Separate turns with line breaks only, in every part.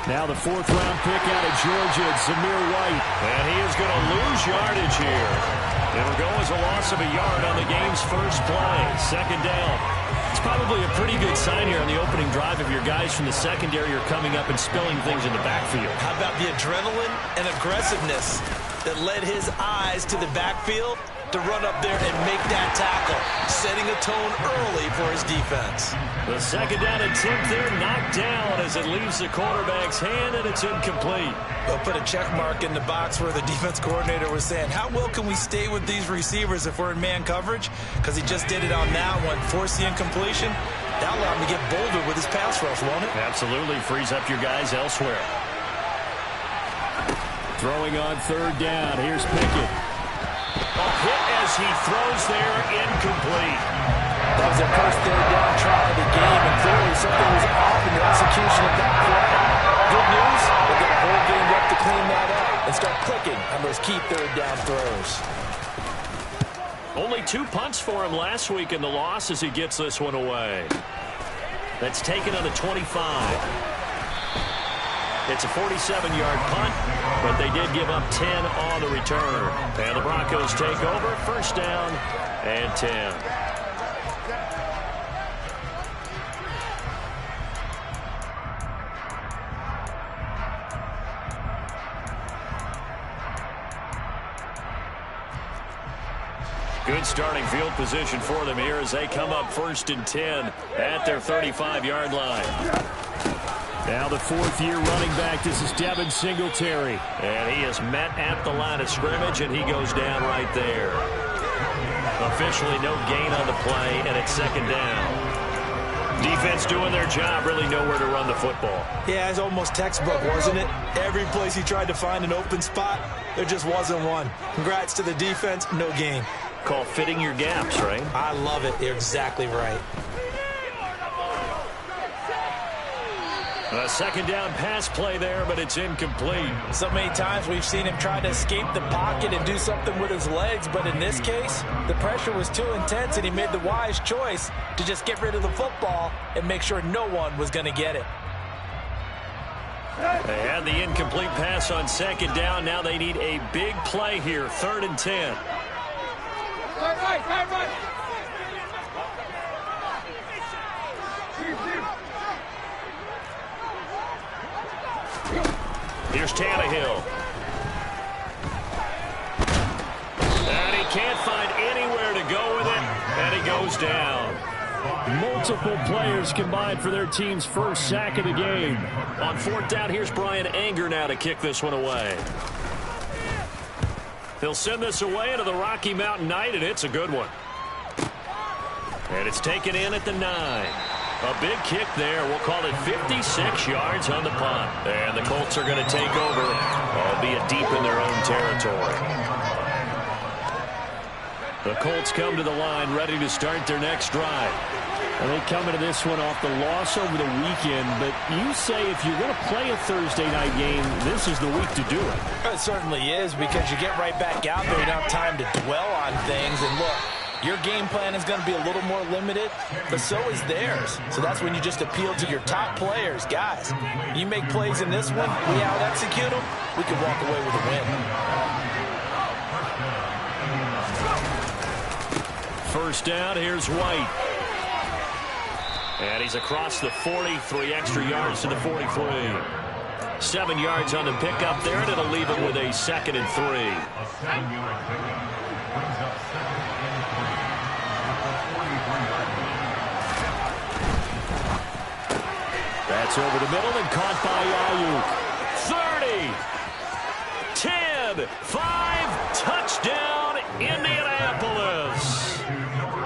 Now the fourth-round pick out of Georgia, Zamir White.
And he is going to lose yardage here. It'll go as a loss of a yard on the game's first play. Second down. It's probably a pretty good sign here on the opening drive if your guys from the secondary are coming up and spilling things in the backfield.
How about the adrenaline and aggressiveness that led his eyes to the backfield to run up there and make that tackle, setting a tone early for his defense.
The second down attempt there knocked down as it leaves the quarterback's hand, and it's incomplete.
They'll put a check mark in the box where the defense coordinator was saying, how well can we stay with these receivers if we're in man coverage? Because he just did it on that one, forced the incompletion. That'll allow him to get bolder with his pass rush, won't it?
Absolutely, frees up your guys elsewhere.
Throwing on third down, here's Pickett.
A hit as he throws there, incomplete.
That was their first third down try of the game, and clearly something was off in the execution of that play. Good news, they've got a whole game left to clean that up and start clicking on those key third down throws.
Only 2 punts for him last week in the loss as he gets this one away. That's taken on the 25. It's a 47-yard punt, but they did give up 10 on the return. And the Broncos take over, first down and 10. Good starting field position for them here as they come up first and 10 at their 35-yard line.
Now the fourth-year running back, this is Devin Singletary.
And he is met at the line of scrimmage, and he goes down right there. Officially no gain on the play, and it's second down. Defense doing their job, really nowhere to run the football.
Yeah, it's almost textbook, wasn't it? Every place he tried to find an open spot, there just wasn't one. Congrats to the defense, no gain.
Called fitting your gaps, right?
I love it. You're exactly right.
A second down pass play there, but it's incomplete.
So many times we've seen him try to escape the pocket and do something with his legs, but in this case, the pressure was too intense and he made the wise choice to just get rid of the football and make sure no one was going to get it.
They had the incomplete pass on second down. Now they need a big play here, third and 10. Here's Tannehill. And he can't find anywhere to go with it, and he goes down.
Multiple players combined for their team's first sack of the game.
On fourth down, here's Brian Anger now to kick this one away. He'll send this away into the Rocky Mountain Night, and it's a good one. And it's taken in at the 9. A big kick there. We'll call it 56 yards on the punt. And the Colts are going to take over, albeit deep in their own territory. The Colts come to the line ready to start their next drive.
And they come into this one off the loss over the weekend, but you say if you're going to play a Thursday night game, this is the week to do it.
It certainly is, because you get right back out there. You don't have time to dwell on things. And look, your game plan is going to be a little more limited, but so is theirs. So that's when you just appeal to your top players. Guys, you make plays in this one, we out-execute them, we can walk away with a win.
First down, here's White. And he's across the 40, 3 extra yards to the 43. 7 yards on the pickup there, and it'll leave him with a second and 3.
That's over the middle and caught by
Ayuk. 30, 10, 5, touchdown, Indianapolis.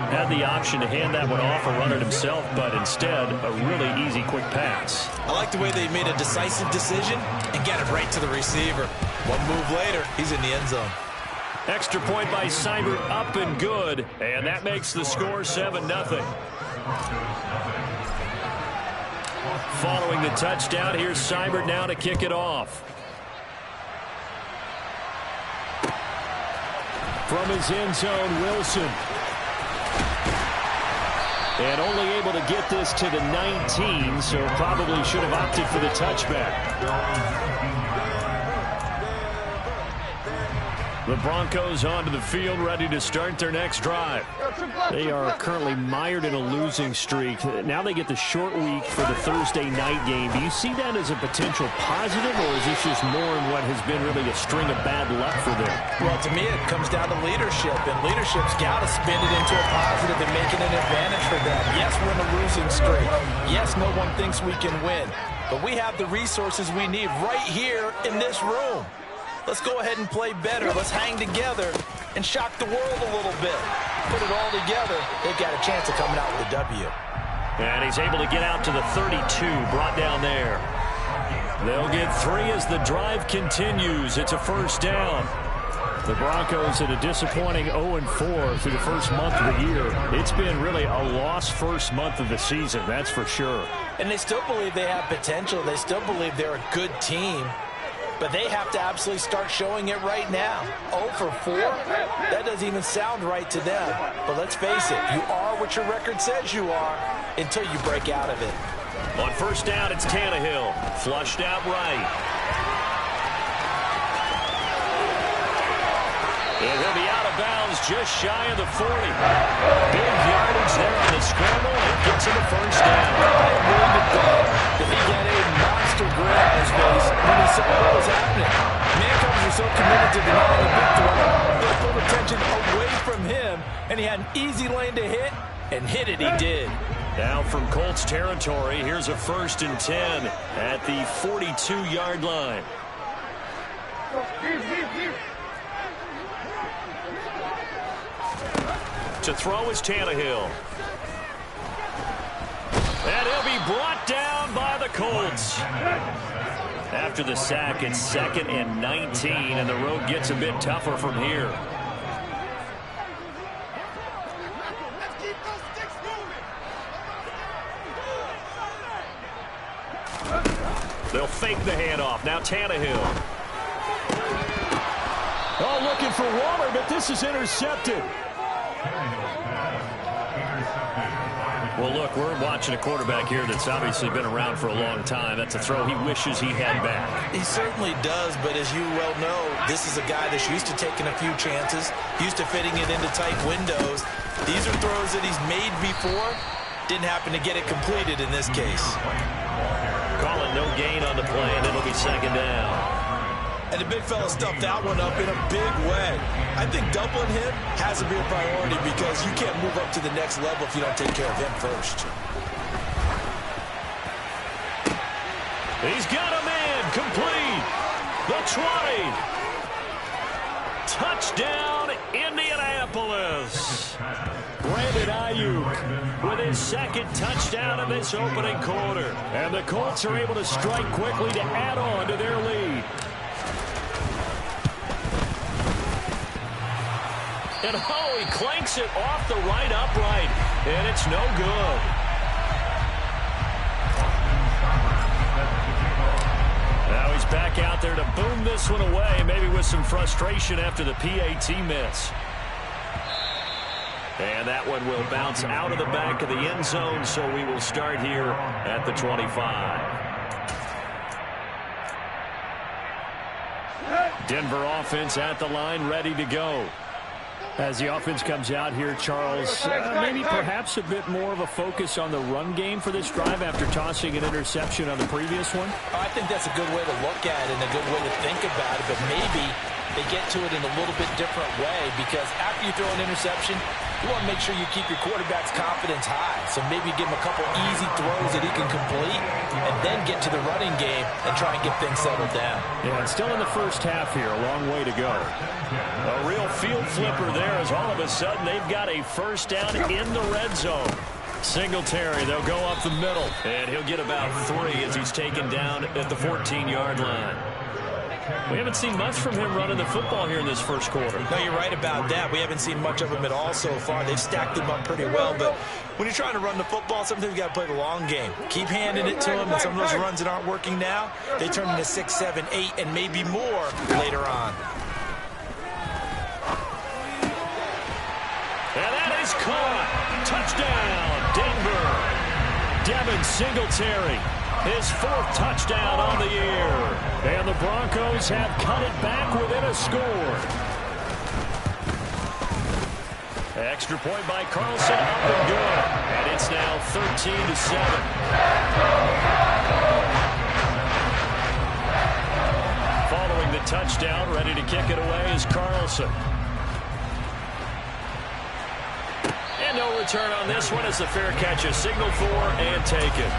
Had the option to hand that one off or run it himself, but instead, a really easy, quick pass.
I like the way they made a decisive decision and get it right to the receiver. One move later, he's in the end zone.
Extra point by Seibert, up and good, and that makes the score 7-0. Following the touchdown, here's Seibert now to kick it off.
From his end zone, Wilson. And only able to get this to the 19, so probably should have opted for the touchback. The Broncos onto the field, ready to start their next drive. They are currently mired in a losing streak. Now they get the short week for the Thursday night game. Do you see that as a potential positive, or is this just more in what has been really a string of bad luck for them?
Well, to me, it comes down to leadership, and leadership's got to spin it into a positive and make it an advantage for them. Yes, we're in a losing streak. Yes, no one thinks we can win, but we have the resources we need right here in this room. Let's go ahead and play better. Let's hang together and shock the world a little bit. Put it all together. They've got a chance of coming out with a W.
And he's able to get out to the 32, brought down there. They'll get 3 as the drive continues. It's a first down.
The Broncos at a disappointing 0-4 through the first month of the year. It's been really a lost first month of the season, that's for sure.
And they still believe they have potential. They still believe they're a good team. But they have to absolutely start showing it right now. 0-4? That doesn't even sound right to them. But let's face it, you are what your record says you are until you break out of it.
On first down, it's Tannehill. Flushed out right. And he'll be out of bounds just shy of the 40. Big yardage there on the scramble, and gets him the first down.
I am willing to bet that he got a monster grin on his face when he saw what was happening. Mancoms are so committed to denying the victory, they pulled attention away from him, and he had an easy lane to hit, and hit it he did.
Now from Colts territory, here's a 1st and 10 at the 42-yard line. To throw is Tannehill. And he'll be brought down by the Colts. After the sack, it's 2nd and 19, and the road gets a bit tougher from here. They'll fake the handoff. Now Tannehill.
Oh, looking for Waller, but this is intercepted.
Well, look, we're watching a quarterback here that's obviously been around for a long time. That's a throw he wishes he had back.
He certainly does, but as you well know, this is a guy that's used to taking a few chances, used to fitting it into tight windows. These are throws that he's made before. Didn't happen to get it completed in this case.
Calling no gain on the play, and it'll be 2nd down.
And the big fella stuffed that one up in a big way. I think doubling him has to be a priority because you can't move up to the next level if you don't take care of him first.
He's got a man complete. The 20. Touchdown, Indianapolis.
Brandon Ayuk
with his 2nd touchdown of this opening quarter.
And the Colts are able to strike quickly to add on to their lead.
And oh, he clanks it off the right upright, and it's no good. Now he's back out there to boom this one away, maybe with some frustration after the PAT miss. And that one will bounce out of the back of the end zone, so we will start here at the 25.
Denver offense at the line, ready to go. As the offense comes out here, Charles, maybe perhaps a bit more of a focus on the run game for this drive after tossing an interception on the previous one?
I think that's a good way to look at it and a good way to think about it, but maybe they get to it in a little bit different way because after you throw an interception, you want to make sure you keep your quarterback's confidence high. So maybe give him a couple easy throws that he can complete and then get to the running game and try and get things settled down.
Yeah, it's still in the first half here. A long way to go.
A real field flipper there as all of a sudden they've got a first down in the red zone. Singletary, they'll go up the middle, and he'll get about 3 as he's taken down at the 14-yard line. We haven't seen much from him running the football here in this first quarter.
No, you're right about that. We haven't seen much of him at all so far. They've stacked him up pretty well, but when you're trying to run the football, sometimes you got to play the long game. Keep handing it to him, and some of those runs that aren't working now, they turn into 6, 7, 8, and maybe more later on.
And that is caught. Touchdown, Devin Singletary, his 4th touchdown on the year. And the Broncos have cut it back within a score. Extra point by Carlson, up and good. And it's now 13-7. Following the touchdown, ready to kick it away is Carlson. And no return on this one as the fair catch is signaled for and taken.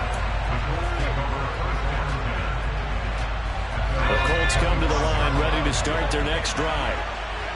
The Colts come to the line, ready to start their next drive.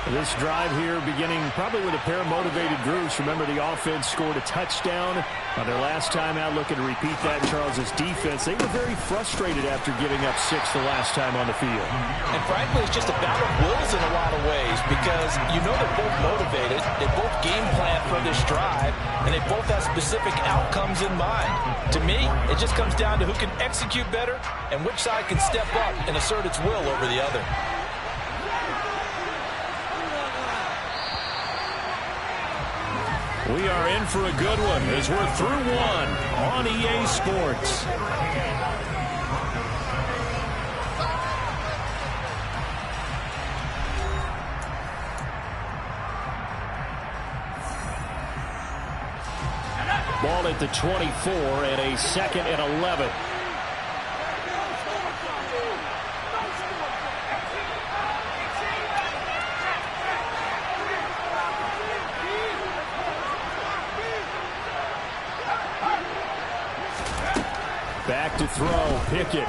This drive here beginning probably with a pair of motivated groups. Remember, the offense scored a touchdown on their last time out. Looking to repeat that. Charles' defense, they were very frustrated after giving up 6 the last time on the field.
And frankly, it's just a battle of wills in a lot of ways because you know they're both motivated. They both game plan for this drive, and they both have specific outcomes in mind. To me, it just comes down to who can execute better and which side can step up and assert its will over the other.
We are in for a good one as we're through one on EA Sports. Ball at the 24 and a 2nd and 11. Back to throw, Pickett.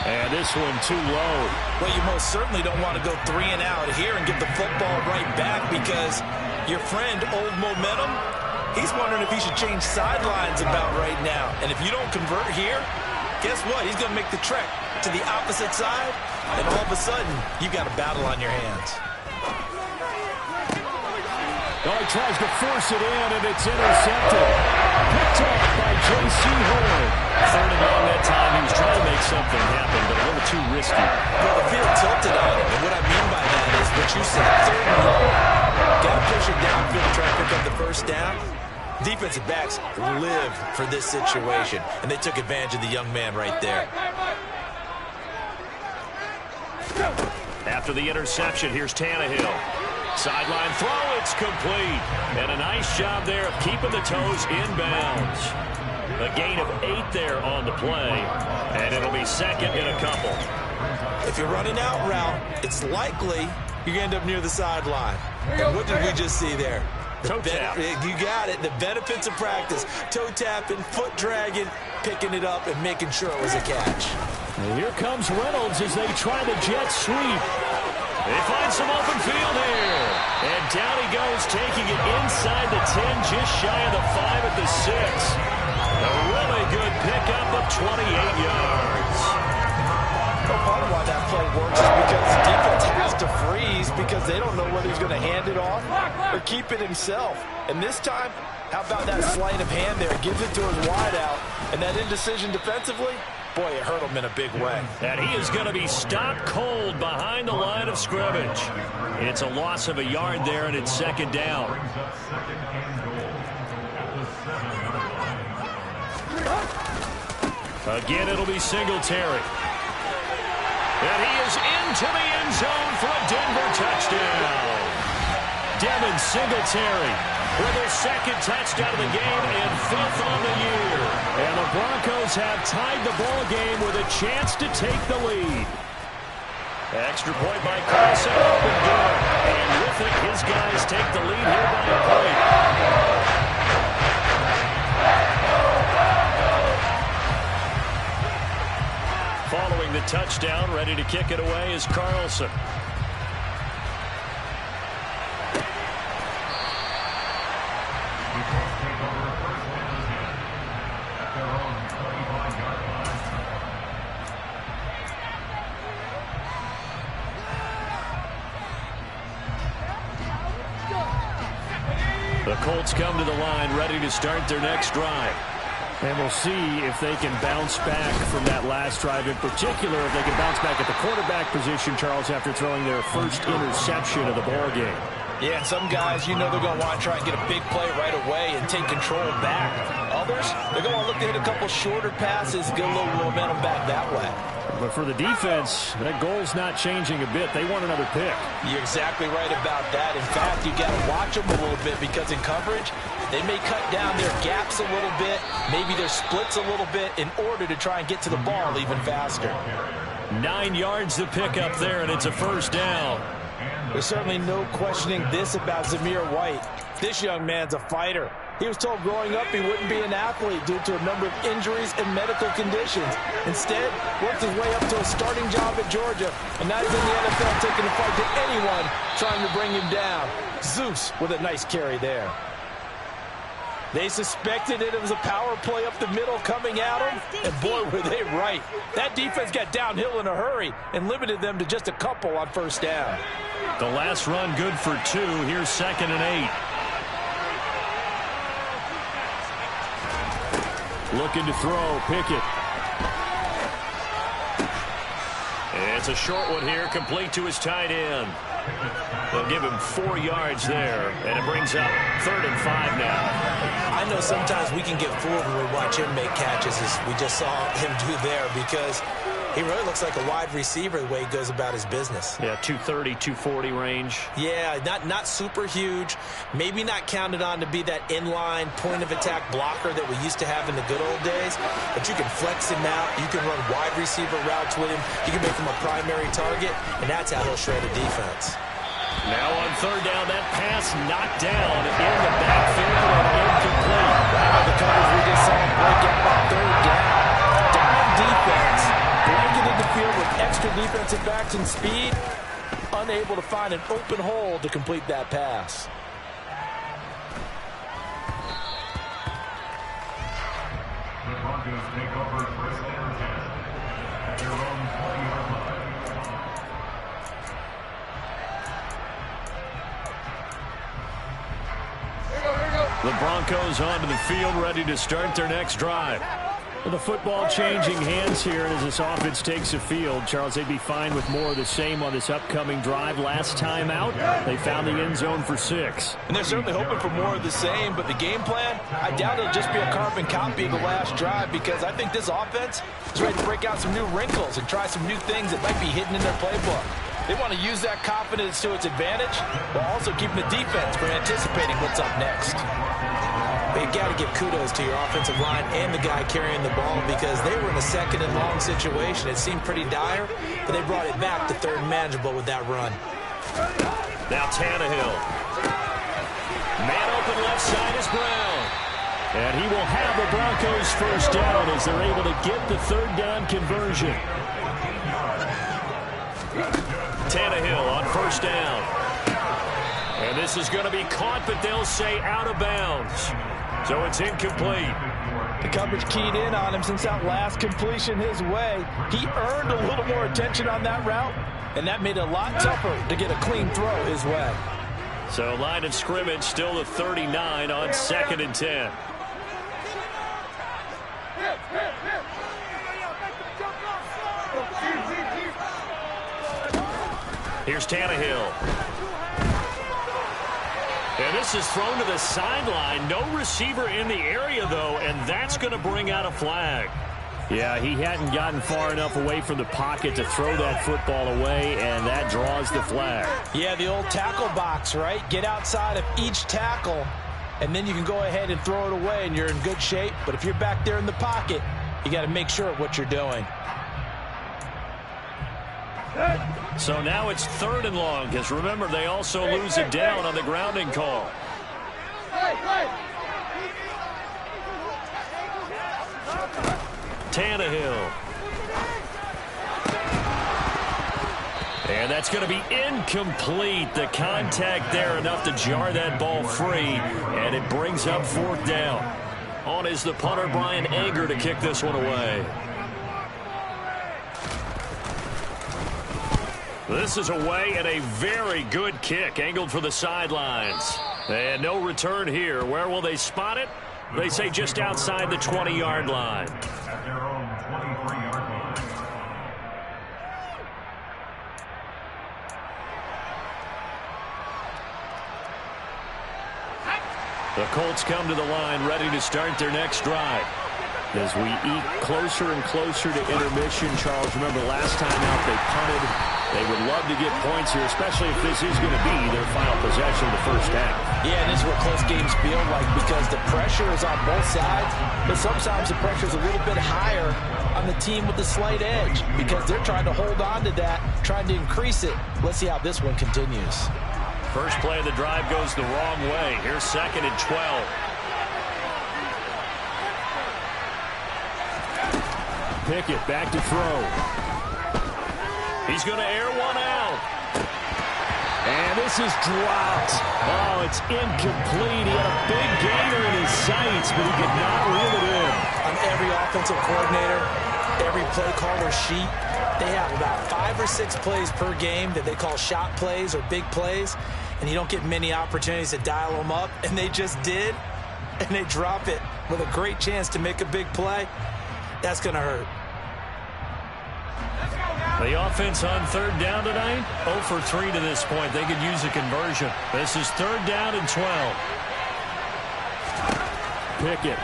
And this one too low.
Well, you most certainly don't want to go 3 and out here and get the football right back because your friend, Old Momentum, he's wondering if he should change sidelines about right now. And if you don't convert here, guess what? He's going to make the trek to the opposite side, and all of a sudden, you've got a battle on your hands.
Oh, he tries to force it in, and it's intercepted. Picked up by J.C. Horn.
3rd and long that time. He was trying to make something happen, but a little too risky.
Well, the field tilted on him, and what I mean by that is what you said, 3rd and long. Got to push it downfield to try to pick up the first down. Defensive backs live for this situation, and they took advantage of the young man right there.
After the interception, here's Tannehill. Sideline throw, it's complete. And a nice job there of keeping the toes inbounds. A gain of 8 there on the play, and it'll be 2nd and a couple.
If you're running out route, it's likely you're going to end up near the sideline. And what did we just see there?
Toe tap.
You got it. The benefits of practice. Toe tapping, foot dragging, picking it up, and making sure it was a catch.
And here comes Reynolds as they try the jet sweep.
They find some open field here. And down he goes, taking it inside the 10, just shy of the 5 at the 6. A really good pickup of 28 yards.
Well, part of why that play works is because the defense has to freeze because they don't know whether he's going to hand it off or keep it himself. And this time, how about that sleight of hand there? Gives it to his wideout. And that indecision defensively, boy, it hurt him in a big way.
And he is going to be stopped cold behind the line of scrimmage. It's a loss of a yard there, and it's 2nd down. Again, it'll be Singletary. And he is into the end zone for a Denver touchdown. Devin Singletary with his 2nd touchdown of the game and 5th on the year. And the Broncos have tied the ball game with a chance to take the lead. Extra point by Carlson, up and good. And with it, his guys take the lead here by a point. Following the touchdown, ready to kick it away is Carlson. The Colts come to the line, ready to start their next drive.
And we'll see if they can bounce back from that last drive. In particular, if they can bounce back at the quarterback position, Charles, after throwing their first interception of the ball game.
Yeah, and some guys, you know they're going to want to try and get a big play right away and take control back. others, they're going to look to hit a couple shorter passes, get a little momentum back that way.
But for the defense, that goal's not changing a bit. They want another pick.
You're exactly right about that. In fact, you got to watch them a little bit because in coverage, they may cut down their gaps a little bit, maybe their splits a little bit in order to try and get to the ball even faster.
9 yards to pick up there, and it's a first down.
There's certainly no questioning this about Zamir White. This young man's a fighter. He was told growing up he wouldn't be an athlete due to a number of injuries and medical conditions. Instead, worked his way up to a starting job at Georgia, and now he's in the NFL taking a fight to anyone trying to bring him down. Zeus with a nice carry there. They suspected it was a power play up the middle coming at them, and boy, were they right. That defense got downhill in a hurry and limited them to just a couple on first down.
The last run good for 2. Here's 2nd and 8.
Looking to throw, Pickett.
It's a short one here, complete to his tight end. They'll give him 4 yards there, and it brings up 3rd and 5 now.
I know sometimes we can get fooled when we watch him make catches, as we just saw him do there, because he really looks like a wide receiver the way he goes about his business.
Yeah, 230, 240 range.
Yeah, not super huge. Maybe not counted on to be that inline point-of-attack blocker that we used to have in the good old days. But you can flex him out. You can run wide receiver routes with him. You can make him a primary target, and that's how he'll shred a defense.
Now on 3rd down, that pass knocked down in the backfield and incomplete.
The coverage we just saw break out on 3rd down. Down defense. Blanketed the field with extra defensive backs and speed. Unable to find an open hole to complete that pass.
The Broncos take over first and 10 at their own 20-yard line.
The Broncos onto the field, ready to start their next drive.
The football changing hands here as this offense takes the field. Charles, they'd be fine with more of the same on this upcoming drive. Last time out, they found the end zone for 6.
And they're certainly hoping for more of the same, but the game plan, I doubt it'll just be a carbon copy of the last drive, because I think this offense is ready to break out some new wrinkles and try some new things that might be hidden in their playbook. They want to use that confidence to its advantage while also keeping the defense from anticipating what's up next. But you got to give kudos to your offensive line and the guy carrying the ball, because they were in a 2nd and long situation. It seemed pretty dire, but they brought it back to 3rd and manageable with that run.
Now Tannehill. Man open left side is Brown.
And he will have the Broncos first down as they're able to get the 3rd down conversion.
Tannehill on first down. And this is going to be caught, but they'll say out of bounds. So it's incomplete.
The coverage keyed in on him since that last completion his way. He earned a little more attention on that route, and that made it a lot tougher to get a clean throw his way.
So line of scrimmage still the 39 on 2nd and 10. Here's Tannehill. And this is thrown to the sideline. No receiver in the area, though, and that's going to bring out a flag.
Yeah, he hadn't gotten far enough away from the pocket to throw that football away, and that draws the flag.
Yeah, the old tackle box, right? Get outside of each tackle, and then you can go ahead and throw it away, and you're in good shape. But if you're back there in the pocket, you got to make sure of what you're doing.
So now it's 3rd and long, because remember, they also lose it down on the grounding call. Tannehill. And that's going to be incomplete. The contact there enough to jar that ball free, and it brings up 4th down. On is the punter, Brian Anger, to kick this one away. This is away and a very good kick, angled for the sidelines. And no return here. Where will they spot it? They say just outside the 20-yard line.
At their own 23-yard line.
The Colts come to the line, ready to start their next drive.
As we eat closer and closer to intermission, Charles, remember last time out they punted. They would love to get points here, especially if this is going to be their final possession of the first half.
Yeah, and this is what close games feel like because the pressure is on both sides, but sometimes the pressure is a little bit higher on the team with the slight edge because they're trying to hold on to that, trying to increase it. Let's see how this one continues.
First play of the drive goes the wrong way. Here's 2nd and 12.
Pickett back to throw.
He's going to air one out.
And this is dropped. Oh, it's incomplete. He had a big gainer in his sights, but he could not reel it in.
On every offensive coordinator, every play caller sheet, they have about 5 or 6 plays per game that they call shot plays or big plays, and you don't get many opportunities to dial them up, and they just did, and they drop it with a great chance to make a big play. That's going to hurt.
The offense on 3rd down tonight, 0 for 3 to this point. They could use a conversion. This is 3rd down and 12.
Pickett.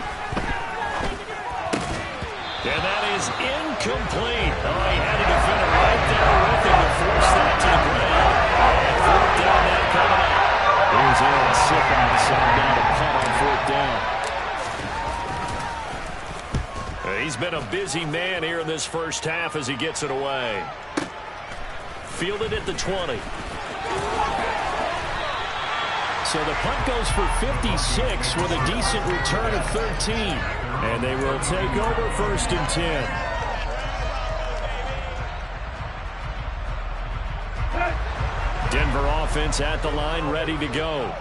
And that is incomplete. Oh, he had a defender right there with him to force that to the ground. And 4th down now coming up.
Here's Aaron Sick on the side down to punt on 4th down.
He's been a busy man here in this first half as he gets it away. Fielded at the 20.
So the punt goes for 56 with a decent return of 13. And they will take over 1st and 10. Denver offense at the line, ready to go.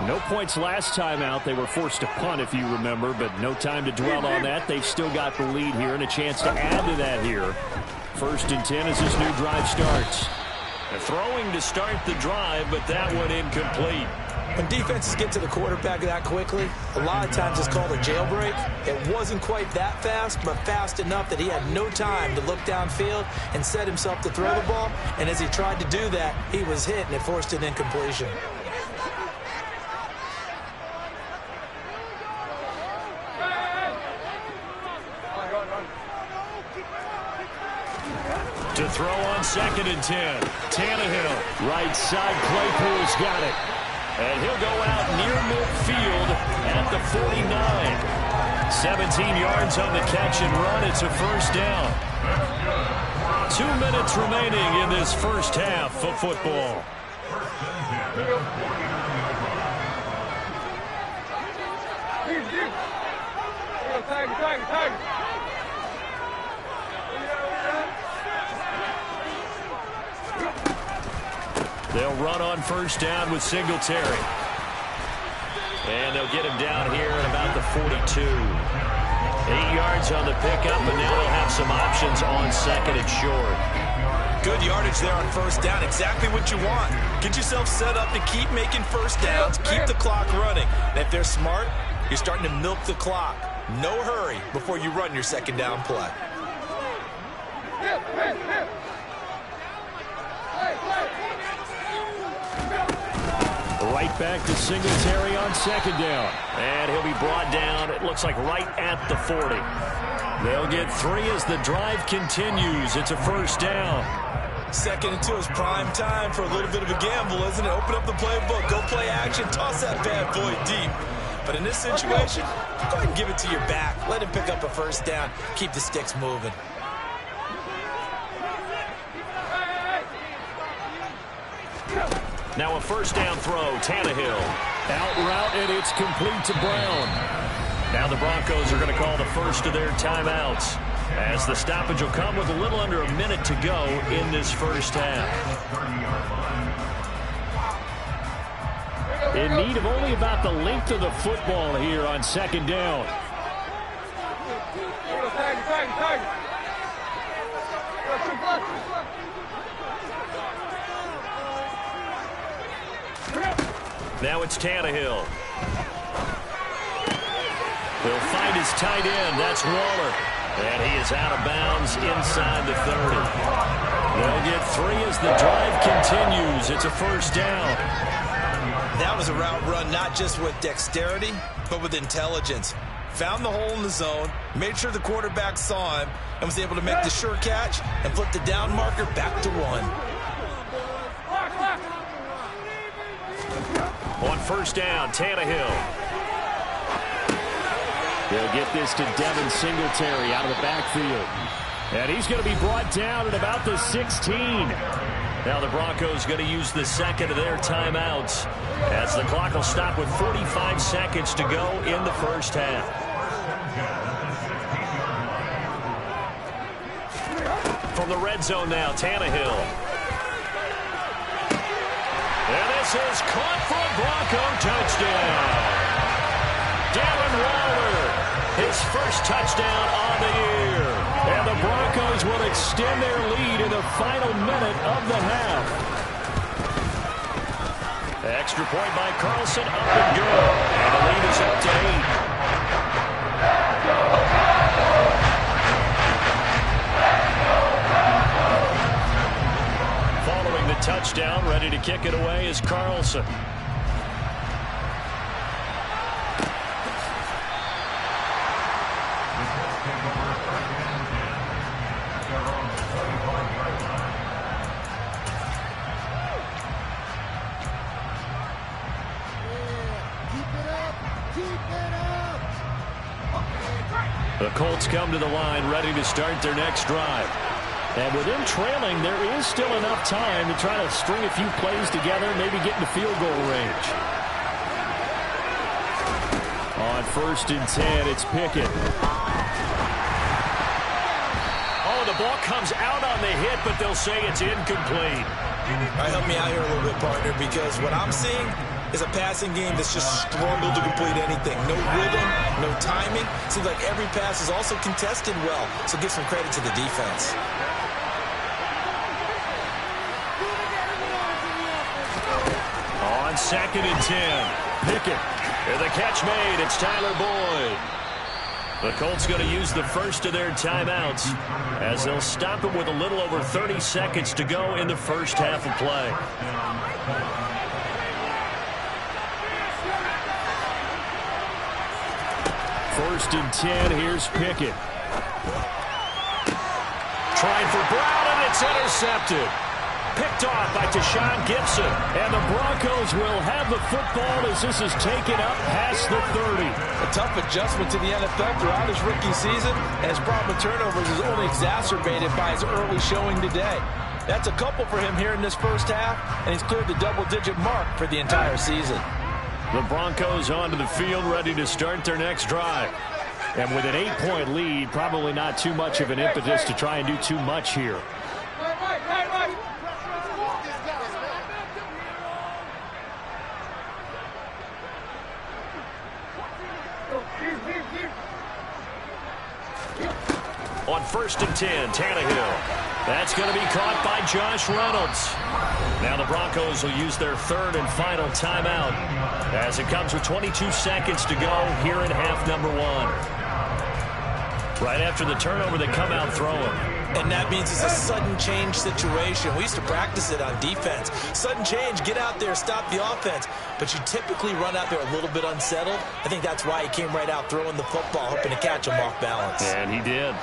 No points last time out. They were forced to punt, if you remember, but no time to dwell on that. They've still got the lead here and a chance to add to that here. 1st and 10 as this new drive starts.
Throwing to start the drive, but that one incomplete.
When defenses get to the quarterback that quickly, a lot of times it's called a jailbreak. It wasn't quite that fast, but fast enough that he had no time to look downfield and set himself to throw the ball. And as he tried to do that, he was hit, and it forced an incompletion.
To throw on 2nd and 10. Tannehill.
Right side, Claypool's got it.
And he'll go out near midfield at the 49. 17 yards on the catch and run. It's a 1st down. 2 minutes remaining in this first half of football. They'll run on 1st down with Singletary. And they'll get him down here at about the 42. 8 yards on the pickup, and now they'll have some options on 2nd and short.
Good yardage there on 1st down. Exactly what you want. Get yourself set up to keep making 1st downs, keep the clock running. And if they're smart, you're starting to milk the clock. No hurry before you run your 2nd down play.
Right back to Singletary on 2nd down.
And he'll be brought down, it looks like right at the 40. They'll get 3 as the drive continues. It's a 1st down.
2nd and 2 is prime time for a little bit of a gamble, isn't it? Open up the playbook, go play action, toss that bad boy deep. But in this situation, go ahead and give it to your back. Let him pick up a 1st down. Keep the sticks moving.
Now a 1st down throw, Tannehill.
Out route, and it's complete to Brown.
Now the Broncos are going to call the first of their timeouts, as the stoppage will come with a little under a minute to go in this first half.
In need of only about the length of the football here on 2nd down.
Now it's Tannehill. He'll find his tight end. That's Waller. And he is out of bounds inside the 30. They'll get 3 as the drive continues. It's a 1st down.
That was a route run not just with dexterity, but with intelligence. Found the hole in the zone, made sure the quarterback saw him, and was able to make the sure catch and flip the down marker back to 1.
On first down, Tannehill.
They'll get this to Devin Singletary out of the backfield. And he's going to be brought down at about the 16.
Now the Broncos going to use the second of their timeouts as the clock will stop with 45 seconds to go in the first half. From the red zone now, Tannehill. And this is caught for a Bronco touchdown. Darren Waller, his first touchdown on the year. And the Broncos will extend their lead in the final minute of the half. Extra point by Carlson, up and good. And the lead is up to 8. Following the touchdown, ready to kick it away is Carlson. The Colts come to the line, ready to start their next drive. And with them trailing, there is still enough time to try to string a few plays together, maybe get into field goal range. On first and 10, it's Pickett. Oh, the ball comes out on the hit, but they'll say it's incomplete.
All right, help me out here a little bit, partner, because what I'm seeing is a passing game that's just struggled to complete anything. No rhythm, no timing. Seems like every pass is also contested well, so give some credit to the defense.
On second and 10, Pickett. And the catch made. It's Tyler Boyd. The Colts going to use the first of their timeouts as they'll stop it with a little over 30 seconds to go in the first half of play.
First and 10, here's Pickett.
Trying for Brown, and it's intercepted. Picked off by Tashaun Gibson.
And the Broncos will have the football as this is taken up past the 30.
A tough adjustment to the NFL throughout his rookie season, and his problem with turnovers is only exacerbated by his early showing today. That's a couple for him here in this first half, and he's cleared the double-digit mark for the entire season.
The Broncos onto the field, ready to start their next drive. And with an 8-point lead, probably not too much of an impetus to try and do too much here.
On first and 10, Tannehill. That's going to be caught by Josh Reynolds. Now the Broncos will use their third and final timeout as it comes with 22 seconds to go here in half number 1. Right after the turnover, they come out throwing.
And that means it's a sudden change situation. We used to practice it on defense. Sudden change, get out there, stop the offense. But you typically run out there a little bit unsettled. I think that's why he came right out throwing the football, hoping to catch him off balance.
And he did.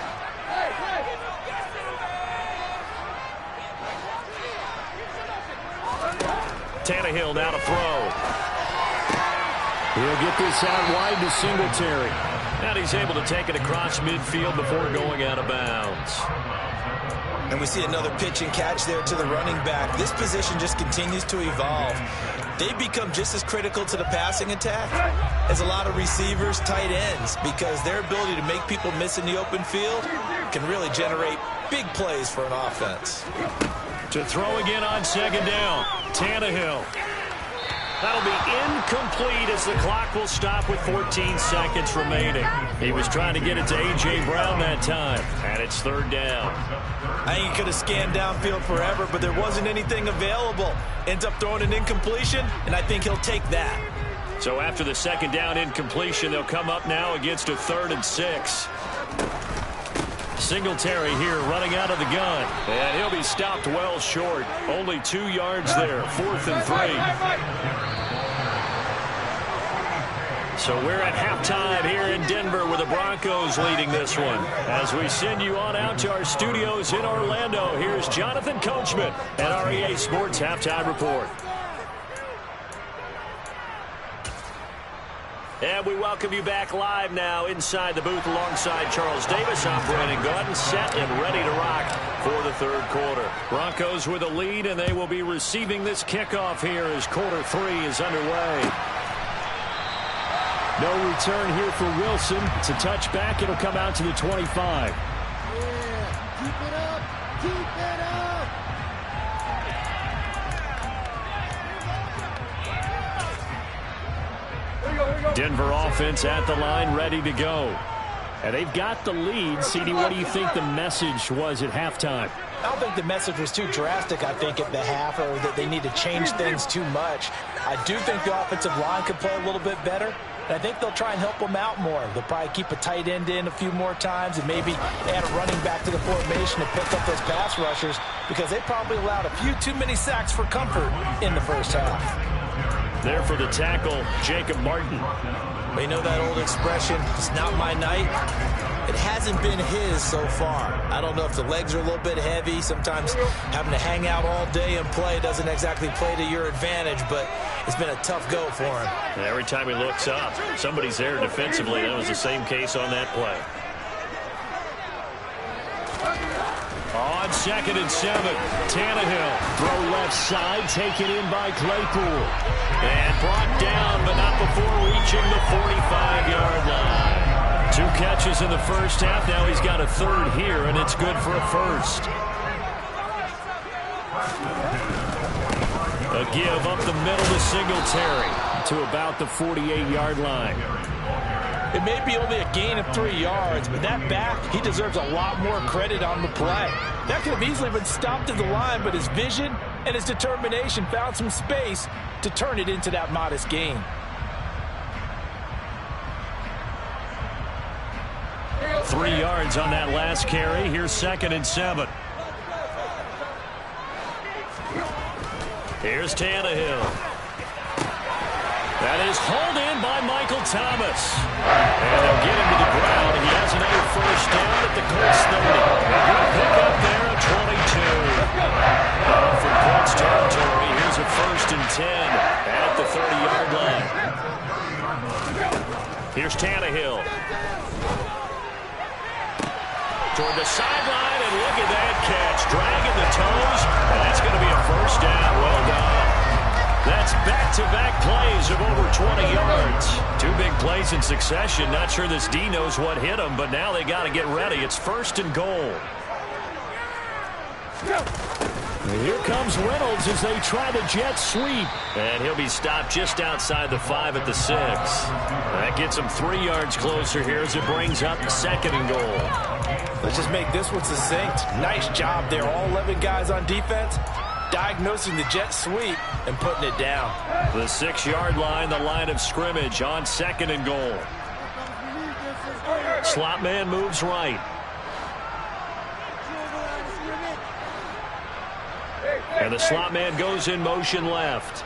Tannehill now to throw.
He'll get this out wide to Singletary.
And he's able to take it across midfield before going out of bounds.
And we see another pitch and catch there to the running back. This position just continues to evolve. They become just as critical to the passing attack as a lot of receivers, tight ends, because their ability to make people miss in the open field can really generate big plays for an offense.
To throw again on second down, Tannehill. That'll be incomplete as the clock will stop with 14 seconds remaining. He was trying to get it to A.J. Brown that time, and it's third down.
I think he could have scanned downfield forever, but there wasn't anything available. Ends up throwing an incompletion, and I think he'll take that.
So after the second down incompletion, they'll come up now against a 3rd and 6. Singletary here running out of the gun, and he'll be stopped well short. Only 2 yards there, 4th and 3. So we're at halftime here in Denver with the Broncos leading this one. As we send you on out to our studios in Orlando, here's Jonathan Coachman at REA Sports Halftime Report. And we welcome you back live now inside the booth alongside Charles Davis. I'm Brandon Gaudin, set and ready to rock for the third quarter. Broncos with a lead, and they will be receiving this kickoff here as quarter 3 is underway.
No return here for Wilson. It's a touchback. It'll come out to the 25.
Yeah, keep it up. Keep it up.
Denver offense at the line, ready to go. And they've got the lead. CD, what do you think the message was at halftime?
I don't think the message was too drastic, I think, at the half, or that they need to change things too much. I do think the offensive line could play a little bit better. And I think they'll try and help them out more. They'll probably keep a tight end in a few more times and maybe add a running back to the formation to pick up those pass rushers, because they probably allowed a few too many sacks for comfort in the first half.
There for the tackle, Jacob Martin.
Well, you know that old expression, it's not my night? It hasn't been his so far. I don't know if the legs are a little bit heavy. Sometimes having to hang out all day and play doesn't exactly play to your advantage, but it's been a tough go for him.
And every time he looks up, somebody's there defensively. That was the same case on that play.
On 2nd and 7, Tannehill. Throw left side, taken in by Claypool.
And brought down, but not before reaching the 45-yard line.
2 catches in the first half. Now he's got a third here, and it's good for a first. A give up the middle to Singletary to about the 48-yard line.
It may be only a gain of 3 yards, but that back, he deserves a lot more credit on the play. That could have easily been stopped at the line, but his vision and his determination found some space to turn it into that modest gain.
Three yards on that last carry. Here's 2nd and 7.
Here's Tannehill.
That is hauled in by Michael Thomas. And they'll get him to the ground. He has another first down at the Colts 30. Good pick up there at 22. From Colts territory, here's a 1st and 10 at the 30-yard line.
Here's Tannehill. Toward the sideline, and look at that catch. Dragging the toes, and that's going to be a first down. Well done.
That's back-to-back plays of over 20 yards.
2 big plays in succession. Not sure this D knows what hit him, but now they got to get ready. It's 1st and goal.
Here comes Reynolds as they try the jet sweep.
And he'll be stopped just outside the 5 at the 6. That gets him 3 yards closer here as it brings up 2nd and goal.
Let's just make this one succinct. Nice job there. All 11 guys on defense diagnosing the jet sweep and putting it down.
The 6-yard line, the line of scrimmage on 2nd and goal.
Slot man moves right.
And the slot man goes in motion left.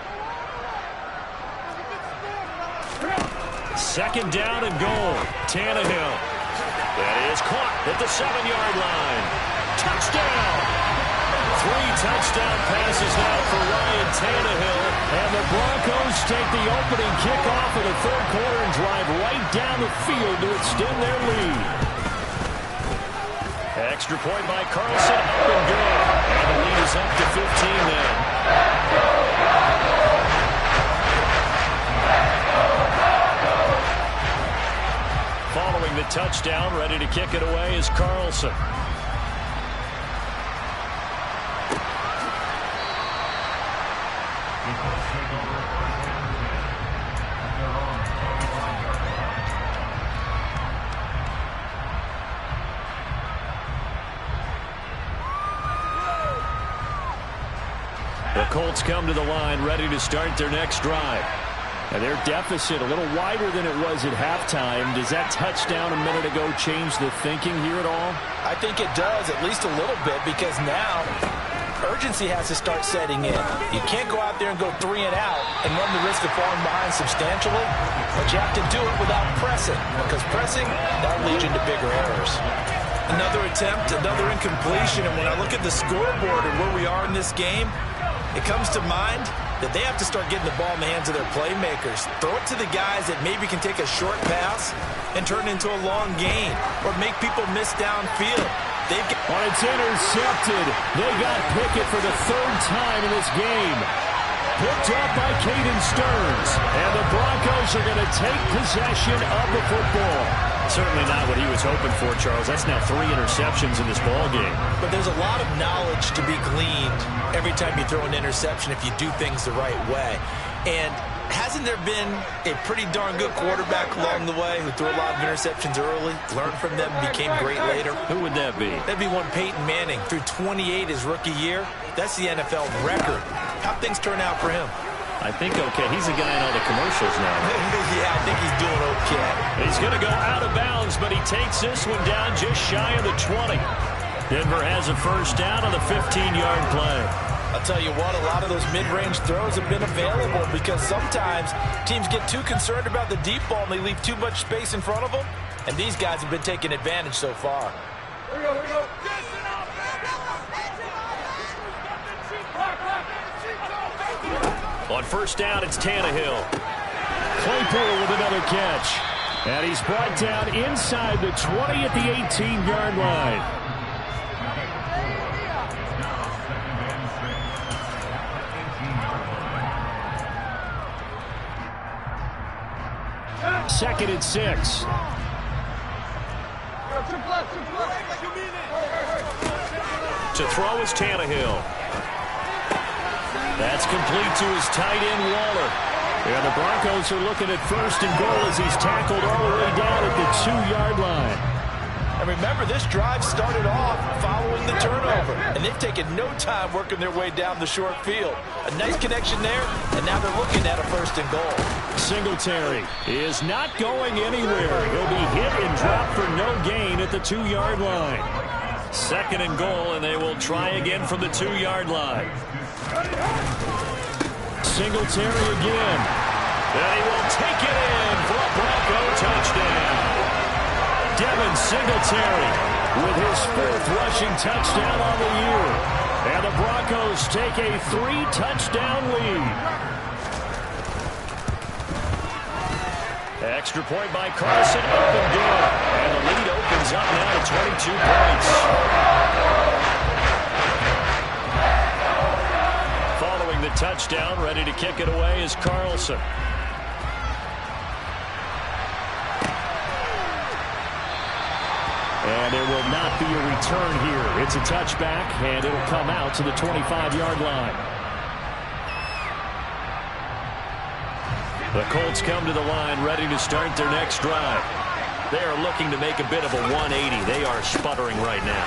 2nd down and goal. Tannehill.
That is caught at the 7-yard line. Touchdown!
3 touchdown passes now for Ryan Tannehill. And the Broncos take the opening kickoff of the third quarter and drive right down the field to extend their lead.
Extra point by Carlson, up and good. And the lead is up to 15 then.
Following the touchdown, ready to kick it away is Carlson. The Colts come to the line, ready to start their next drive. And their deficit a little wider than it was at halftime. Does that touchdown a minute ago change the thinking here at all?
I think it does, at least a little bit, because now urgency has to start setting in. You can't go out there and go 3 and out and run the risk of falling behind substantially, but you have to do it without pressing, because pressing, that leads you into bigger errors. Another attempt, another incompletion, and when I look at the scoreboard and where we are in this game, it comes to mind that they have to start getting the ball in the hands of their playmakers. Throw it to the guys that maybe can take a short pass and turn it into a long gain, or make people miss downfield.
It's intercepted. They got Pickett for the 3rd time in this game. Picked up by Caden Stearns. And the Broncos are going to take possession of the football.
Certainly not what he was hoping for, Charles. That's now 3 interceptions in this ball game.
But there's a lot of knowledge to be gleaned every time you throw an interception if you do things the right way. And hasn't there been a pretty darn good quarterback along the way who threw a lot of interceptions early, learned from them, became great later?
Who would that be?
That'd be one Peyton Manning. Threw 28 his rookie year. That's the NFL record. How'd things turn out for him?
I think okay. He's the guy in all the commercials now.
Yeah, I think he's doing okay.
He's going to go out of bounds, but he takes this one down just shy of the 20. Denver has a first down on the 15-yard play.
I'll tell you what, a lot of those mid-range throws have been available because sometimes teams get too concerned about the deep ball and they leave too much space in front of them, and these guys have been taking advantage so far.
Here we go, here we go.
On first down, it's Tannehill.
Claypool with another catch. And he's brought down inside the 20 at the 18-yard line. Second and 6.
To throw is Tannehill. That's complete to his tight end, Waller. And the Broncos are looking at first and goal as he's tackled all the way down at the 2-yard line.
And remember, this drive started off following the turnover, and they've taken no time working their way down the short field. A nice connection there, and now they're looking at a first and goal.
Singletary is not going anywhere. He'll be hit and dropped for no gain at the 2-yard line.
Second and goal, and they will try again from the 2-yard line.
Singletary again.
And he will take it in for a Bronco touchdown.
Devin Singletary with his 4th rushing touchdown on the year. And the Broncos take a 3-touchdown lead.
Extra point by Carson, up and good. And the lead opens up now to 22 points. Following the touchdown, ready to kick it away is Carlson.
And there will not be a return here. It's a touchback, and it'll come out to the 25-yard line.
The Colts come to the line ready to start their next drive. They are looking to make a bit of a 180. They are sputtering right now.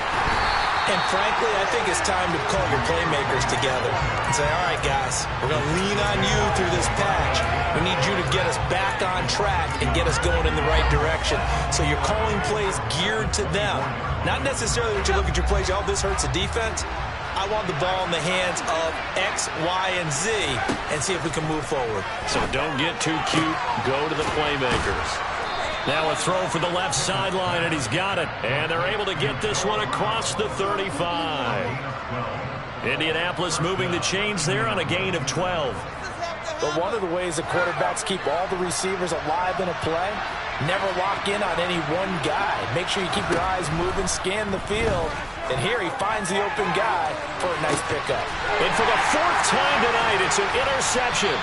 And frankly, I think it's time to call your playmakers together and say, all right, guys, we're going to lean on you through this patch. We need you to get us back on track and get us going in the right direction. So you're calling plays geared to them. Not necessarily when you look at your plays, oh, this hurts the defense. I want the ball in the hands of X, Y, and Z and see if we can move forward.
So don't get too cute. Go to the playmakers. Now a throw for the left sideline, and he's got it. And they're able to get this one across the 35. Indianapolis moving the chains there on a gain of 12.
But one of the ways that quarterbacks keep all the receivers alive in a play, never lock in on any one guy. Make sure you keep your eyes moving, scan the field. And here he finds the open guy for a nice pickup.
And for the 4th time tonight, it's an interception.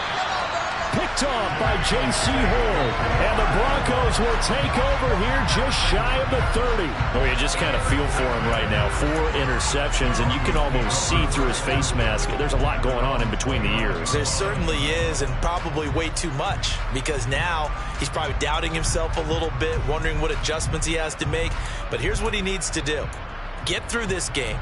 Picked off by J.C. Horn. And the Broncos will take over here just shy of the 30.
Oh, you just kind of feel for him right now. 4 interceptions, and you can almost see through his face mask. There's a lot going on in between the ears.
There certainly is, and probably way too much, because now he's probably doubting himself a little bit, wondering what adjustments he has to make. But here's what he needs to do. Get through this game.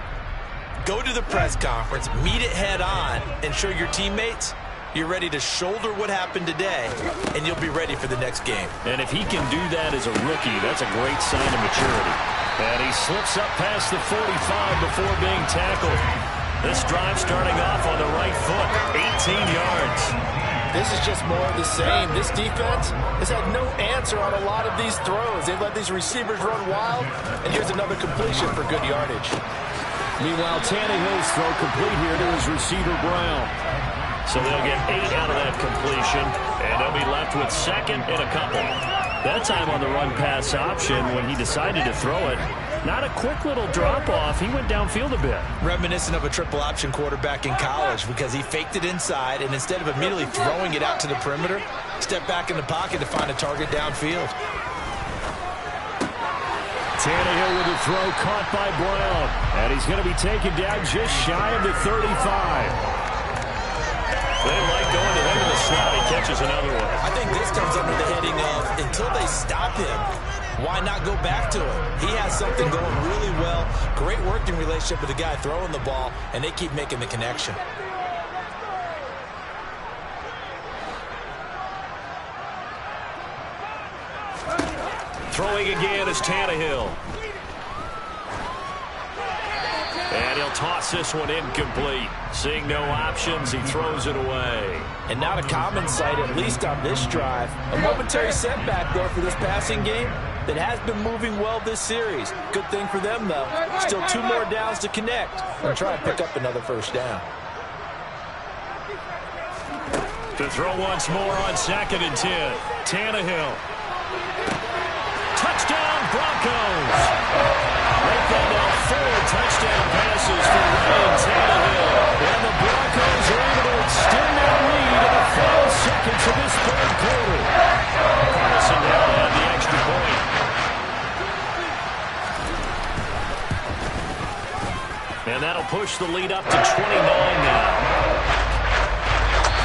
Go to the press conference, meet it head on, and show your teammates you're ready to shoulder what happened today, and you'll be ready for the next game.
And if he can do that as a rookie, that's a great sign of maturity.
And he slips up past the 45 before being tackled.
This drive starting off on the right foot, 18 yards.
This is just more of the same. This defense has had no answer on a lot of these throws. They've let these receivers run wild, and here's another completion for good yardage.
Meanwhile, Tannehill's throw complete here to his receiver, Brown.
So they'll get 8 out of that completion, and they'll be left with second and a couple.
That time on the run-pass option when he decided to throw it. Not a quick little drop-off. He went downfield a bit.
Reminiscent of a triple option quarterback in college because he faked it inside, and instead of immediately throwing it out to the perimeter, stepped back in the pocket to find a target downfield.
Tannehill with a throw caught by Brown. And he's going to be taken down just shy of the 35.
They like going to him in the slot. He catches another one.
I think this comes under the heading of until they stop him, why not go back to him? He has something going really well. Great working relationship with the guy throwing the ball, and they keep making the connection.
Throwing again is Tannehill. And he'll toss this one incomplete. Seeing no options, he throws it away.
And not a common sight, at least on this drive. A momentary setback, though, for this passing game that has been moving well this series. Good thing for them, though. Still 2 more downs to connect and try and pick up another first down.
To throw once more on 2nd and 10. Tannehill. Touchdown, Broncos. Right there now, 4 touchdown passes for Ryan Tannehill. And the Broncos are able to extend their lead in the final seconds of this 3rd quarter. Carlson now on the extra point. And that'll push the lead up to 29 now.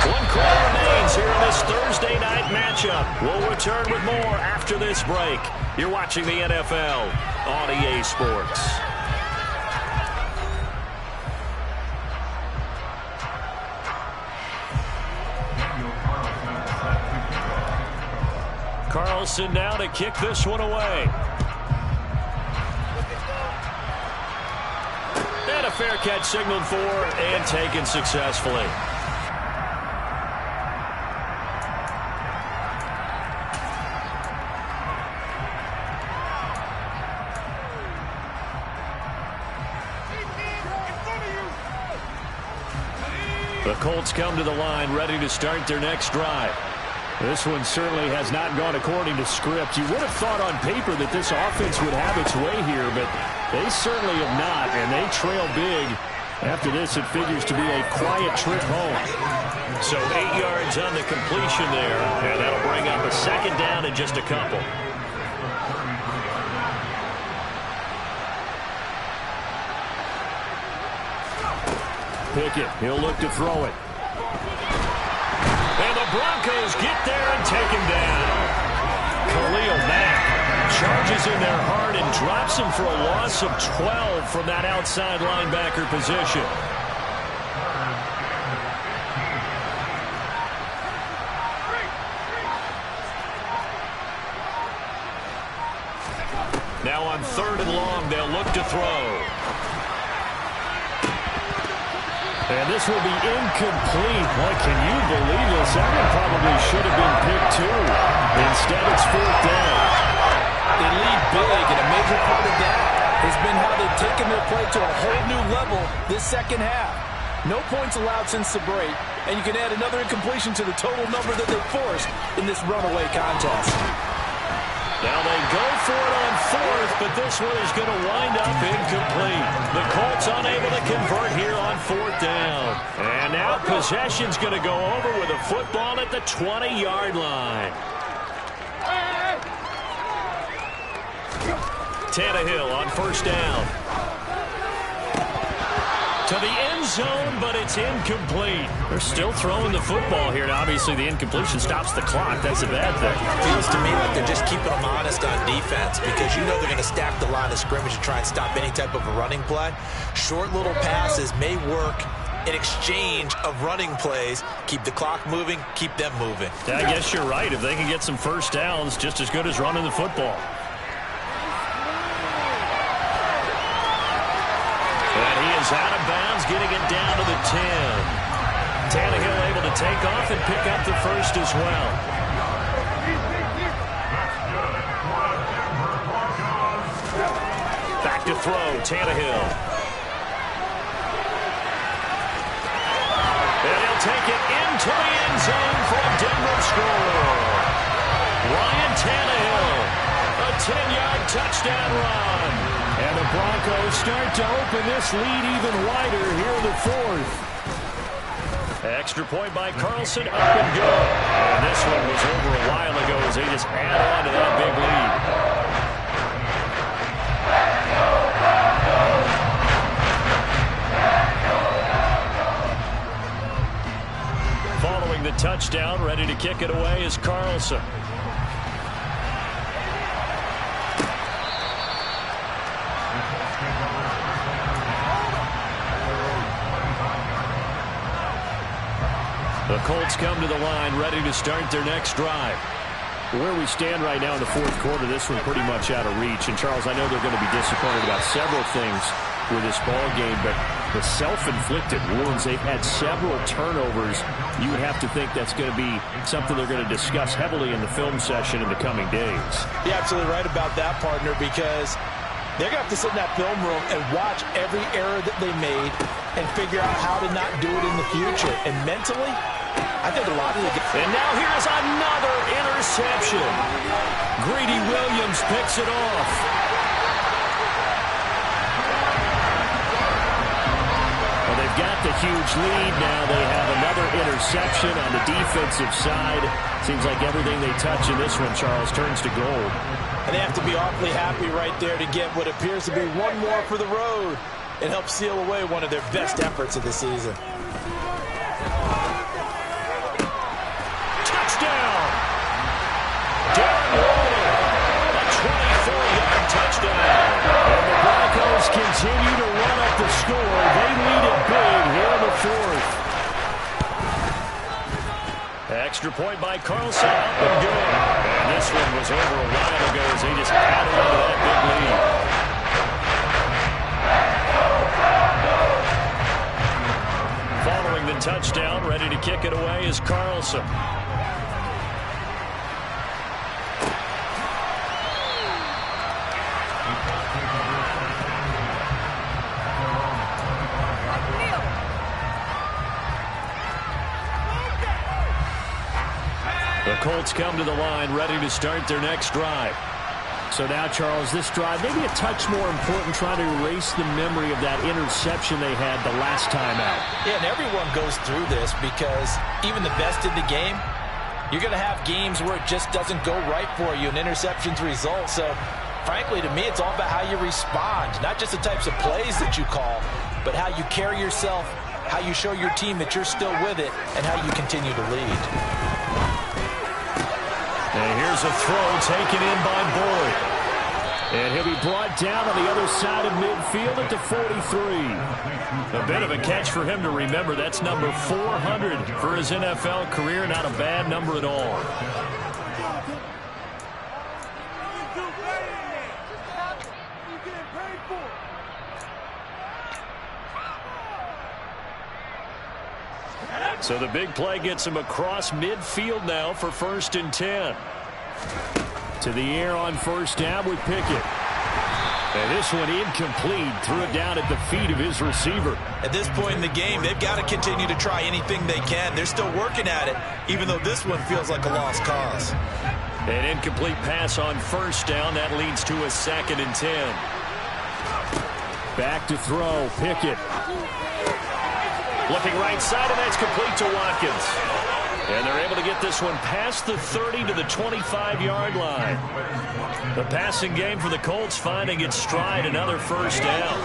1 quarter remains here in this Thursday night matchup. We'll return with more after this break. You're watching the NFL on EA Sports. Carlson now to kick this one away. And a fair catch signaled for and taken successfully. The Colts come to the line ready to start their next drive.
This one certainly has not gone according to script. You would have thought on paper that this offense would have its way here, but they certainly have not, and they trail big. After this, it figures to be a quiet trip home.
So 8 yards on the completion there, and that'll bring up a 2nd down and just a couple.
Pickett, he'll look to throw it.
And the Broncos get there and take him down. Khalil Mack charges in there hard and drops him for a loss of 12 from that outside linebacker position. Now on 3rd and long, they'll look to throw.
And this will be incomplete. Boy, can you believe this? That one probably should have been picked too. Instead, it's 4th down.
They lead big, and a major part of that has been how they've taken their play to a whole new level this 2nd half. No points allowed since the break, and you can add another incompletion to the total number that they forced in this runaway contest.
Now they go for it on 4th, but this one is going to wind up incomplete. The Colts unable to convert here on 4th down. And now possession's going to go over with a football at the 20-yard line. Tannehill on 1st down. To the end zone, but it's incomplete.
They're still throwing the football here. Now, obviously, the incompletion stops the clock. That's a bad thing.
Feels to me like they're just keeping them honest on defense because you know they're going to stack the line of scrimmage and try and stop any type of a running play. Short little passes may work in exchange of running plays. Keep the clock moving, keep them moving.
Yeah, I guess you're right. If they can get some first downs, just as good as running the football.
goes out of bounds, getting it down to the 10. Tannehill able to take off and pick up the first as well. Back to throw, Tannehill. And he'll take it into the end zone for a Denver score. Ryan Tannehill, a 10-yard touchdown run.
And the Broncos start to open this lead even wider here in the fourth.
Extra point by Carlson, up and good. And this one was over a while ago as they just add on to that big lead. Following the touchdown, ready to kick it away is Carlson. The Colts come to the line, ready to start their next drive.
Where we stand right now in the fourth quarter, this one pretty much out of reach. And, Charles, I know they're going to be disappointed about several things with this ball game, but the self-inflicted wounds, they've had several turnovers. You have to think that's going to be something they're going to discuss heavily in the film session in the coming days.
You're absolutely right about that, partner, because they're going to have to sit in that film room and watch every error that they made and figure out how to not do it in the future. And mentally, I think a lot of the...
And now here's another interception. Greedy Williams picks it off.
Well, they've got the huge lead now. They have another interception on the defensive side. Seems like everything they touch in this one, Charles, turns to gold.
And they have to be awfully happy right there to get what appears to be one more for the road and help seal away one of their best efforts of the season.
Touchdown! Darren Waller, a 24-yard touchdown.
And the Broncos continue to run up the score. They lead it big here in the fourth.
Extra point by Carlson, up and good. And this one was over a while ago as they just added on to that big lead. Following the touchdown, ready to kick it away is Carlson. The Colts come to the line, ready to start their next drive.
So now, Charles, this drive maybe a touch more important, trying to erase the memory of that interception they had the last time out.
Yeah, and everyone goes through this because even the best in the game, you're going to have games where it just doesn't go right for you and interceptions result. So, frankly, to me, it's all about how you respond, not just the types of plays that you call, but how you carry yourself, how you show your team that you're still with it, and how you continue to lead.
And here's a throw taken in by Boyd.
And he'll be brought down on the other side of midfield at the 43.
A bit of a catch for him to remember. That's number 400 for his NFL career. Not a bad number at all. So the big play gets him across midfield now for 1st and 10.
To the air on first down with Pickett. And this one incomplete. Threw it down at the feet of his receiver.
At this point in the game, they've got to continue to try anything they can. They're still working at it, even though this one feels like a lost cause.
An incomplete pass on first down. That leads to a 2nd and 10.
Back to throw. Pickett.
Looking right side, and that's complete to Watkins. And they're able to get this one past the 30 to the 25-yard line. The passing game for the Colts finding its stride, another first down.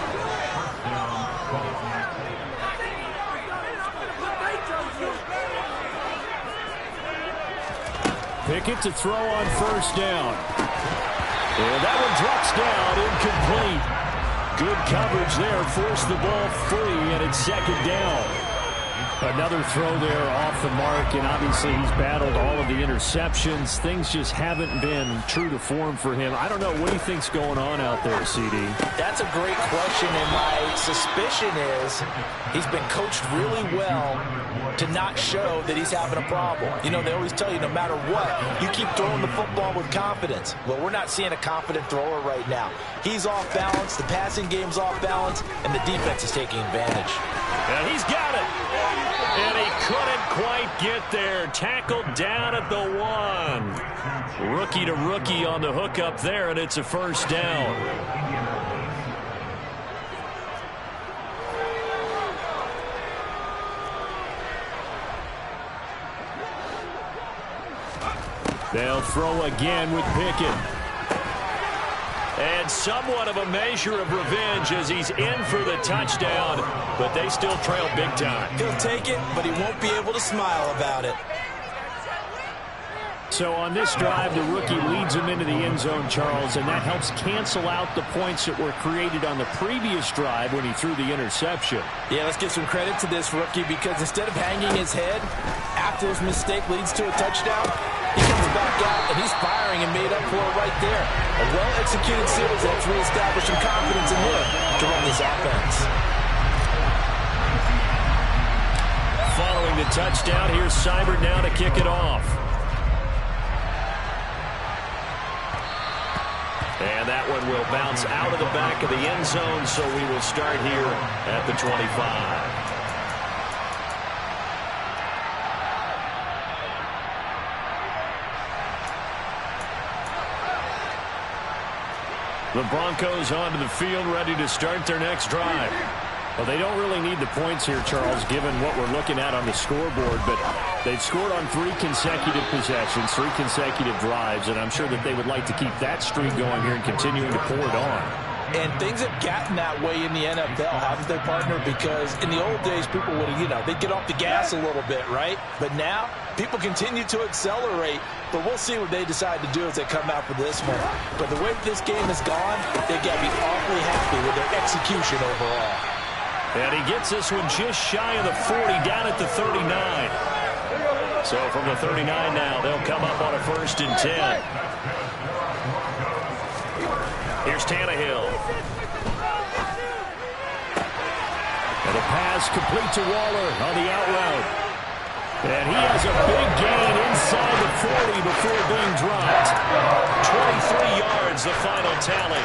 Pickett to throw on first down. And that one drops down, incomplete. Good coverage there, forced the ball free, and it's 2nd down. Another throw there off the mark, and obviously he's battled all of the interceptions. Things just haven't been true to form for him. I don't know. What do you think's going on out there, CD?
That's a great question, and my suspicion is he's been coached really well to not show that he's having a problem. You know, they always tell you no matter what, you keep throwing the football with confidence. Well, we're not seeing a confident thrower right now. He's off balance, the passing game's off balance, and the defense is taking advantage.
And he's got it. And he couldn't quite get there. Tackled down at the 1. Rookie to rookie on the hook up there, and it's a first down.
They'll throw again with Pickett.
And somewhat of a measure of revenge as he's in for the touchdown, but they still trail big time.
He'll take it, but he won't be able to smile about it.
So on this drive, the rookie leads him into the end zone, Charles, and that helps cancel out the points that were created on the previous drive when he threw the interception.
Yeah, let's give some credit to this rookie because instead of hanging his head after his mistake leads to a touchdown, he comes back out and he's firing and made up for it right there. A well-executed series that's reestablished some confidence in him to run this offense.
Following the touchdown, here's Seibert now to kick it off. And that one will bounce out of the back of the end zone, so we will start here at the 25. The Broncos onto the field, ready to start their next drive.
Well, they don't really need the points here, Charles, given what we're looking at on the scoreboard, but they've scored on 3 consecutive possessions, 3 consecutive drives, and I'm sure that they would like to keep that streak going here and continuing to pour it on.
And things have gotten that way in the NFL, haven't they, partner? Because in the old days, people would, they'd get off the gas a little bit, right? But now, people continue to accelerate, but we'll see what they decide to do as they come out for this one. But the way this game has gone, they've got to be awfully happy with their execution overall.
And he gets this one just shy of the 40, down at the 39. So from the 39 now, they'll come up on a 1st and 10. Here's Tannehill.
And a pass complete to Waller on the out route. And he has a big gain inside the 40 before being dropped.
23 yards, the final tally.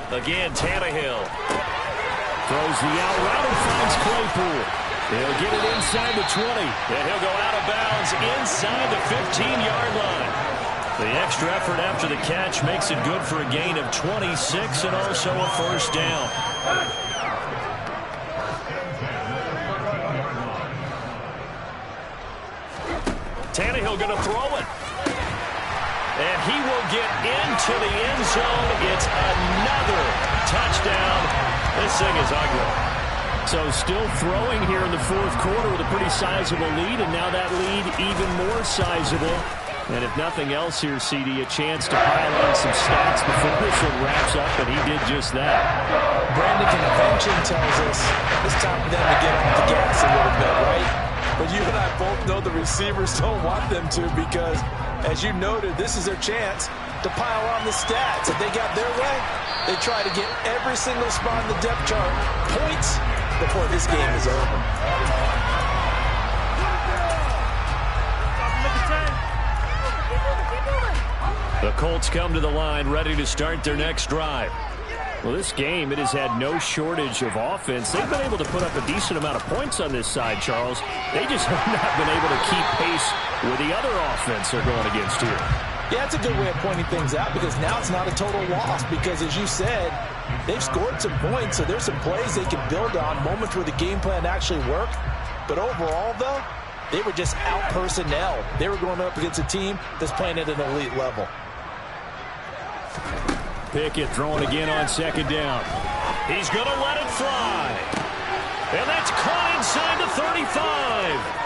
Again, Tannehill.
Throws the out route and finds Claypool. He'll get it inside the 20.
And he'll go out of bounds inside the 15-yard line. The extra effort after the catch makes it good for a gain of 26 and also a 1st down. Tannehill going to throw it. And he will get into the end zone. It's another touchdown. This thing is ugly.
So still throwing here in the 4th quarter with a pretty sizable lead, and now that lead even more sizable. And if nothing else here, CD, a chance to pile on some stats before this one wraps up, and he did just that.
Brandon Convention tells us it's time for them to get off the gas a little bit, right? But you and I both know the receivers don't want them to because, as you noted, this is their chance to pile on the stats. If they got their way, they try to get every single spot in the depth chart points before this game is over.
The Colts come to the line ready to start their next drive.
Well, this game, it has had no shortage of offense. They've been able to put up a decent amount of points on this side, Charles. They just have not been able to keep pace with the other offense they're going against here.
Yeah, that's a good way of pointing things out because now it's not a total loss because, as you said, they've scored some points, so there's some plays they can build on, moments where the game plan actually worked. But overall, though, they were just out-personnel. They were going up against a team that's playing at an elite level.
Pickett throwing again on 2nd down.
He's going to let it fly. And that's caught inside the 35.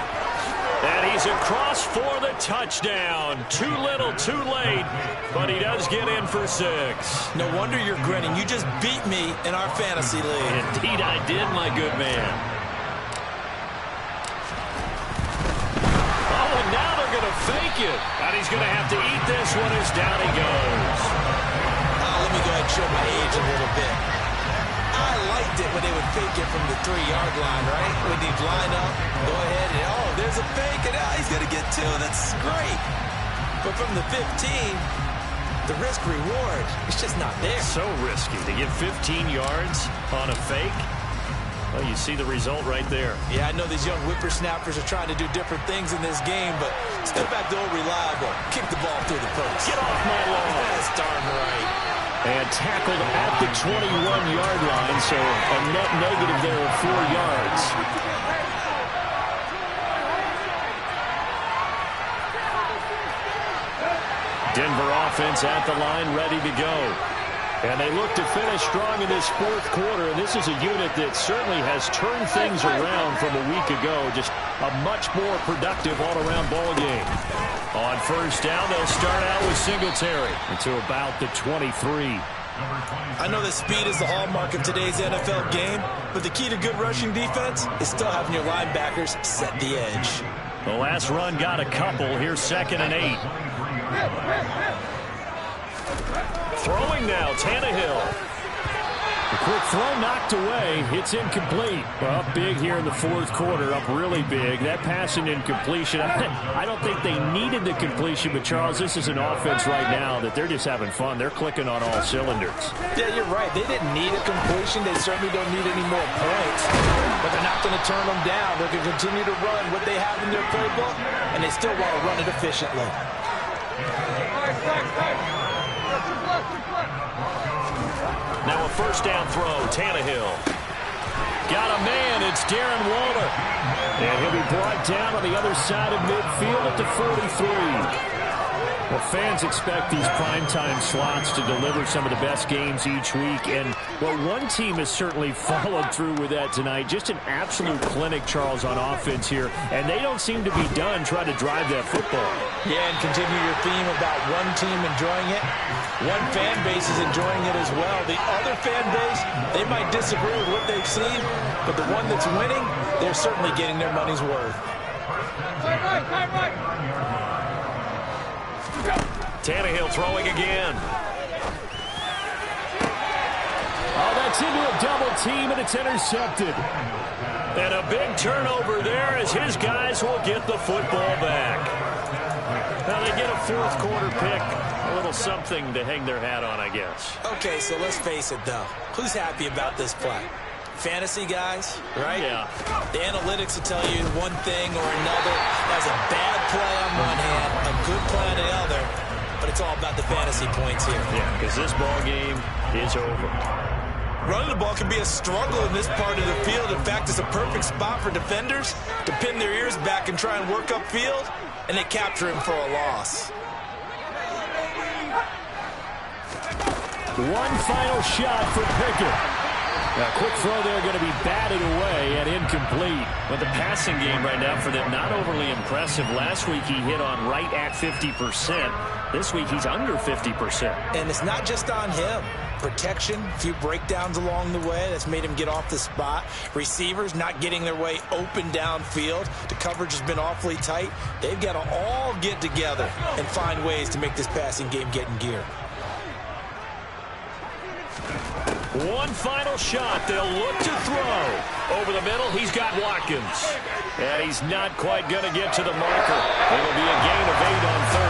And he's across for the touchdown. Too little, too late, but he does get in for 6.
No wonder you're grinning. You just beat me in our fantasy league.
Indeed I did, my good man. Oh, and now they're going to fake it. And he's going to have to eat this one as down he goes.
Let me go ahead and show my age a little bit. I liked it when they would fake it from the 3-yard line, right? When they'd line up, go ahead, and there's a fake, and he's going to get 2. That's great. But from the 15, the risk-reward, it's just not there.
So risky to get 15 yards on a fake. Well, you see the result right there.
Yeah, I know these young whippersnappers are trying to do different things in this game, but still back to old reliable. Kick the ball through the post.
Get off my lawn.
That's darn right.
And tackled at the 21-yard line, so a net negative there of 4 yards.
Denver offense at the line, ready to go. And they look to finish strong in this 4th quarter. And this is a unit that certainly has turned things around from a week ago. Just a much more productive all-around ball game. On 1st down, they'll start out with Singletary to about the 23.
I know that speed is the hallmark of today's NFL game, but the key to good rushing defense is still having your linebackers set the edge.
The last run got a couple. Here's 2nd and 8. Throwing now, Tannehill.
A quick throw knocked away. It's incomplete. Well, up big here in the 4th quarter, up really big. That pass and incompletion. I don't think they needed the completion, but Charles, this is an offense right now that they're just having fun. They're clicking on all cylinders.
Yeah, you're right. They didn't need a completion. They certainly don't need any more points. But they're not going to turn them down. They're going to continue to run what they have in their playbook, and they still want to run it efficiently.
Now a 1st down throw, Tannehill. Got a man, it's Darren Waller.
And he'll be brought down on the other side of midfield at the 43. Well, fans expect these primetime slots to deliver some of the best games each week. And, well, one team has certainly followed through with that tonight. Just an absolute clinic, Charles, on offense here. And they don't seem to be done trying to drive that football.
Yeah, and continue your theme about one team enjoying it. One fan base is enjoying it as well. The other fan base, they might disagree with what they've seen, but the one that's winning, they're certainly getting their money's worth.
Tannehill throwing again.
Oh, that's into a double team, and it's intercepted.
And a big turnover there as his guys will get the football back. Now they get a 4th quarter pick. A little something to hang their hat on, I guess.
Okay, so let's face it, though. Who's happy about this play? Fantasy guys, right?
Yeah.
The analytics will tell you one thing or another. That's a bad play on one hand, a good play on the other, but it's all about the fantasy points here.
Yeah, because this ball game is over.
Running the ball can be a struggle in this part of the field. In fact, it's a perfect spot for defenders to pin their ears back and try and work upfield, and they capture him for a loss.
One final shot for Pickett. A quick throw there going to be batted away and incomplete.
But the passing game right now for them, not overly impressive. Last week he hit on right at 50%. This week he's under 50%.
And it's not just on him. Protection, a few breakdowns along the way. That's made him get off the spot. Receivers not getting their way open downfield. The coverage has been awfully tight. They've got to all get together and find ways to make this passing game get in gear.
One final shot. They'll look to throw. Over the middle, he's got Watkins. And he's not quite going to get to the marker. It'll be a gain of 8 on 3rd.